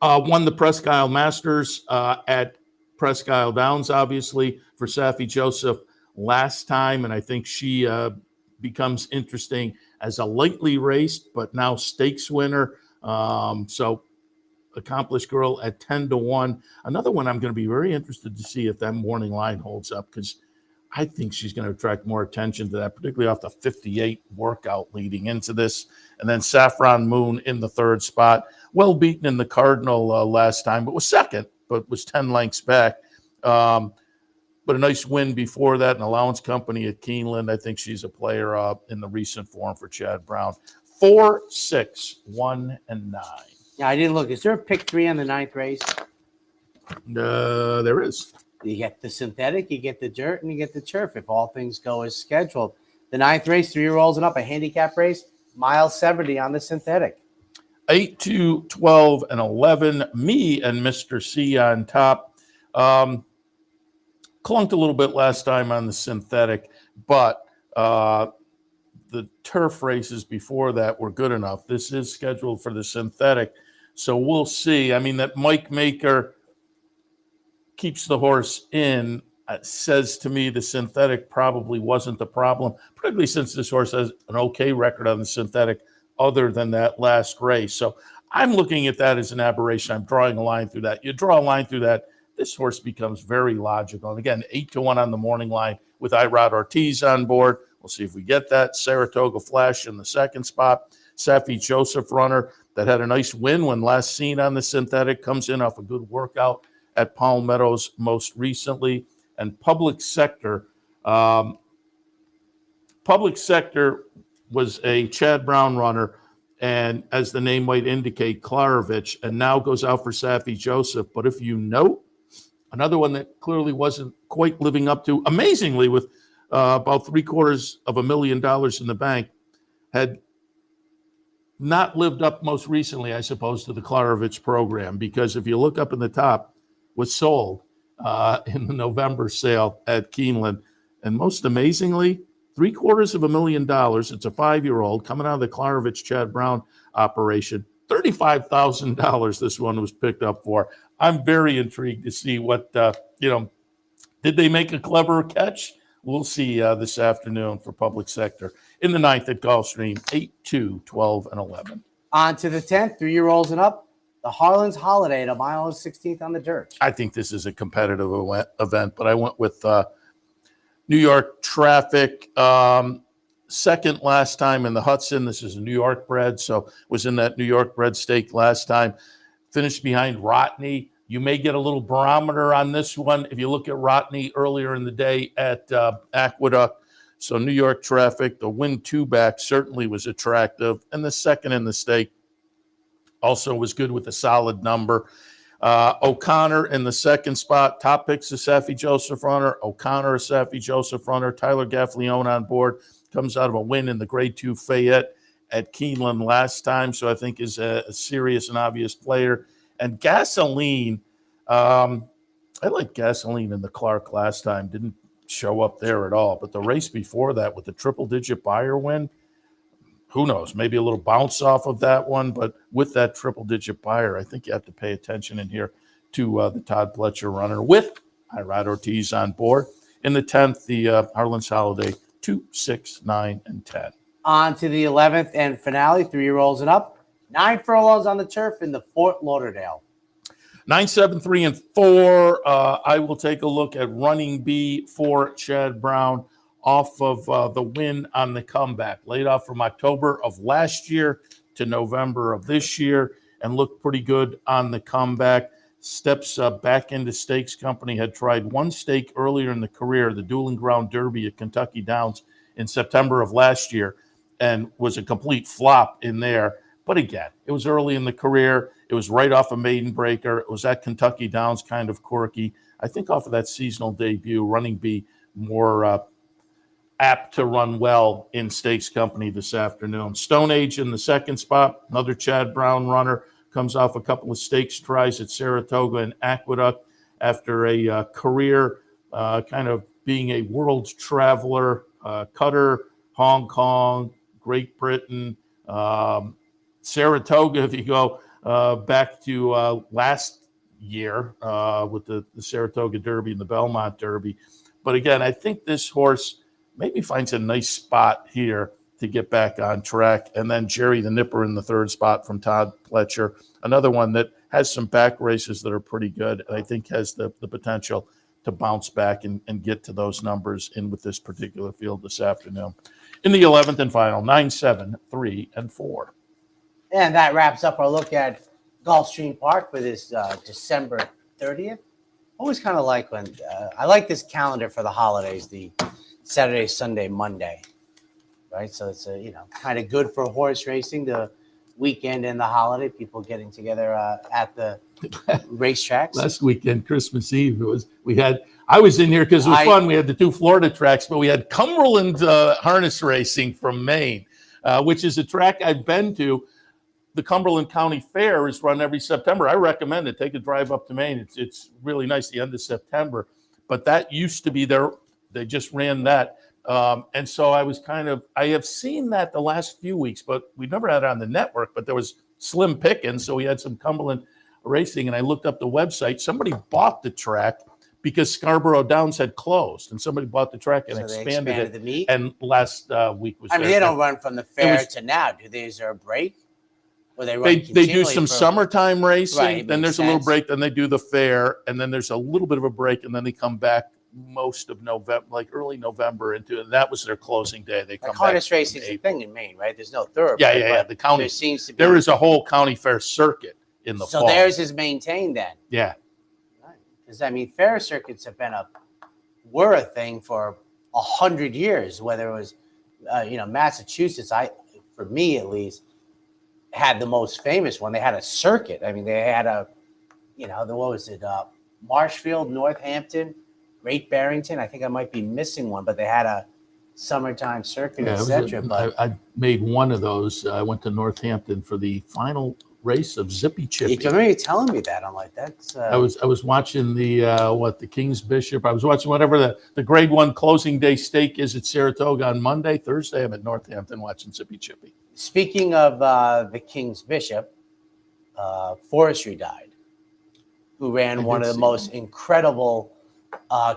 Won the Presque Isle Masters at Presque Isle Downs, obviously, for Safi Joseph last time. And I think she becomes interesting as a lightly raced, but now stakes winner. So accomplished girl at 10-1. Another one I'm going to be very interested to see if that morning line holds up, because I think she's going to attract more attention to that, particularly off the 58 workout leading into this. And then Saffron Moon in the third spot. Well beaten in the Cardinal last time, but was second, but was 10 lengths back. But a nice win before that, an allowance company at Keeneland. I think she's a player in the recent form for Chad Brown. 4, 6, 1, and 9. Yeah, I didn't look. Is there a pick 3 on the 9th race? There is. You get the synthetic, you get the dirt, and you get the turf if all things go as scheduled. The 9th race, 3-year-olds and up, a handicap race, mile 70 on the synthetic. 8, 2, 12, and 11. Me and Mr. C on top. Clunked a little bit last time on the synthetic, but the turf races before that were good enough. This is scheduled for the synthetic, so we'll see. I mean, that Mike Maker keeps the horse in says to me the synthetic probably wasn't the problem, particularly since this horse has an okay record on the synthetic other than that last race. So I'm looking at that as an aberration. I'm drawing a line through that. You draw a line through that, this horse becomes very logical. And again, 8-1 on the morning line with Irod Ortiz on board. We'll see if we get that. Saratoga Flash in the second spot. Safi Joseph runner that had a nice win when last seen on the synthetic, comes in off a good workout at Palmettos most recently. And Public Sector. Public Sector was a Chad Brown runner, and as the name might indicate, Klarovich, and now goes out for Safi Joseph. But if you note, another one that clearly wasn't quite living up to, amazingly, with about $750,000 in the bank, had not lived up most recently, I suppose, to the Klarovich program, because if you look up in the top, was sold in the November sale at Keeneland. And most amazingly, $750,000. It's a 5-year-old coming out of the Klarovich Chad Brown operation. $35,000 this one was picked up for. I'm very intrigued to see what, did they make a clever catch? We'll see this afternoon for Public Sector. In the 9th at Gulfstream, 8, 2, 12, and 11. On to the 10th, 3-year-olds and up. The Harlan's Holiday at a mile and 16th on the dirt. I think this is a competitive event, but I went with New York Traffic. Second last time in the Hudson. This is a New York bred, so was in that New York bred stake last time. Finished behind Rotney. You may get a little barometer on this one if you look at Rotney earlier in the day at Aqueduct. So New York Traffic, the win 2-back certainly was attractive. And the second in the stake also was good with a solid number. O'Connor in the second spot. Top picks a Safi Joseph runner. O'Connor a Safi Joseph runner. Tyler Gaffleone on board. Comes out of a win in the Grade 2 Fayette at Keeneland last time. So I think is a serious and obvious player. And Gasoline, I like Gasoline in the Clark last time. Didn't show up there at all. But the race before that with the triple-digit buyer win, who knows? Maybe a little bounce off of that one. But with that triple-digit buyer, I think you have to pay attention in here to the Todd Pletcher runner with Irod Ortiz on board. In the 10th, the Harlan's Holiday, 2, 6, 9, and 10. On to the 11th and finale, 3-year-olds and up. 9 furlongs on the turf in the Fort Lauderdale. 9, 7, 3, and 4. I will take a look at running B for Chad Brown off of the win on the comeback. Laid off from October of last year to November of this year and looked pretty good on the comeback. Steps back into stakes company. Had tried one stake earlier in the career, the Dueling Ground Derby at Kentucky Downs in September of last year, and was a complete flop in there. But again, it was early in the career. It was right off a maiden breaker. It was at Kentucky Downs, kind of quirky. I think off of that seasonal debut, running B more apt to run well in stakes company this afternoon. Stone Age in the second spot, another Chad Brown runner, comes off a couple of stakes tries at Saratoga and Aqueduct after a career kind of being a world traveler, Qatar, Hong Kong, Great Britain, Saratoga, if you go back to last year with the Saratoga Derby and the Belmont Derby. But again, I think this horse maybe finds a nice spot here to get back on track. And then Jerry the Nipper in the third spot from Todd Pletcher, another one that has some back races that are pretty good, and I think has the potential to bounce back and get to those numbers in with this particular field this afternoon. In the 11th and final, 9, 7, 3, and 4. And that wraps up our look at Gulfstream Park for this December 30th. Always kind of like when I like this calendar for the holidays, the Saturday, Sunday, Monday, right? So it's kind of good for horse racing, the weekend and the holiday, people getting together at the racetracks. Last weekend, Christmas Eve, I was in here because it was fun. We had the 2 Florida tracks, but we had Cumberland harness racing from Maine, which is a track I've been to. The Cumberland County Fair is run every September. I recommend it. Take a drive up to Maine. It's really nice the end of September. But that used to be there. They just ran that. And so I have seen that the last few weeks, but we never had it on the network, but there was slim pickings. So we had some Cumberland racing, and I looked up the website. Somebody bought the track because Scarborough Downs had closed, and somebody bought the track and expanded it. The meet? And last week was. They don't run from the fair to now. Is there a break? Or they do some summertime racing, right, then there's a little break, then they do the fair, and then there's a little bit of a break, and then they come back most of November, like early November into it. And that was their closing day. They come harness back. racing is a thing in Maine, right? There's no thoroughbred. Yeah. The county there is a whole county fair circuit in the fall. So theirs is maintained then. Yeah. Because fair circuits were a thing for 100 years. Whether it was, Massachusetts, for me at least, had the most famous one. They had a circuit. They had Marshfield, Northampton, Great Barrington. I think I might be missing one, but they had a summertime circuit, etc. I made one of those. I went to Northampton for the final race of Zippy Chippy. You remember you telling me that? I'm like, that's. I was watching the King's Bishop. I was watching whatever the Grade 1 closing day stake is at Saratoga on Monday. Thursday, I'm at Northampton watching Zippy Chippy. Speaking of the King's Bishop, Forestry died, who ran one of the most incredible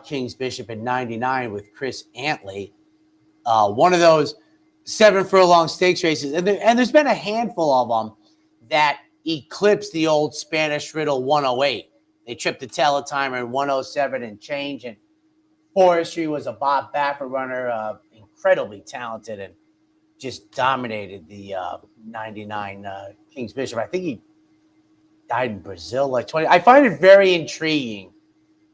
King's Bishop in '99 with Chris Antley. One of those 7 furlong stakes races, and there's been a handful of them that eclipsed the old Spanish Riddle 108. They tripped the teletimer in 107 and change, and Forestry was a Bob Baffert runner, incredibly talented, and just dominated the 99 King's Bishop. I think he died in Brazil, like 20. I find it very intriguing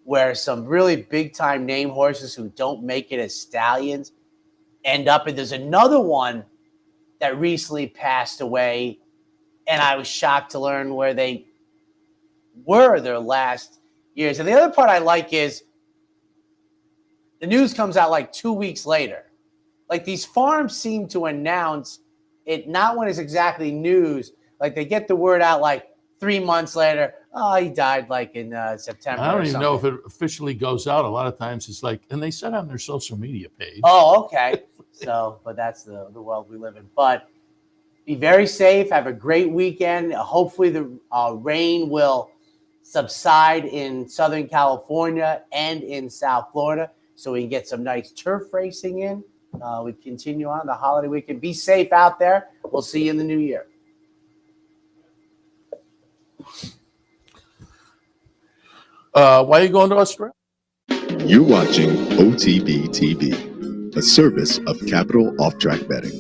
where some really big-time name horses who don't make it as stallions end up. And there's another one that recently passed away, and I was shocked to learn where they were their last years. And the other part I like is the news comes out like 2 weeks later. Like these farms seem to announce it not when it's exactly news. Like they get the word out like 3 months later. Oh, he died like in September. I don't even know if it officially goes out. A lot of times it's like, and they said on their social media page. Oh, okay. But that's the world we live in. But be very safe. Have a great weekend. Hopefully the rain will subside in Southern California and in South Florida so we can get some nice turf racing in. We continue on the holiday weekend. Be safe out there. We'll see you in the new year. Why are you going to Australia? You're watching OTB TV, a service of Capital Off Track Betting.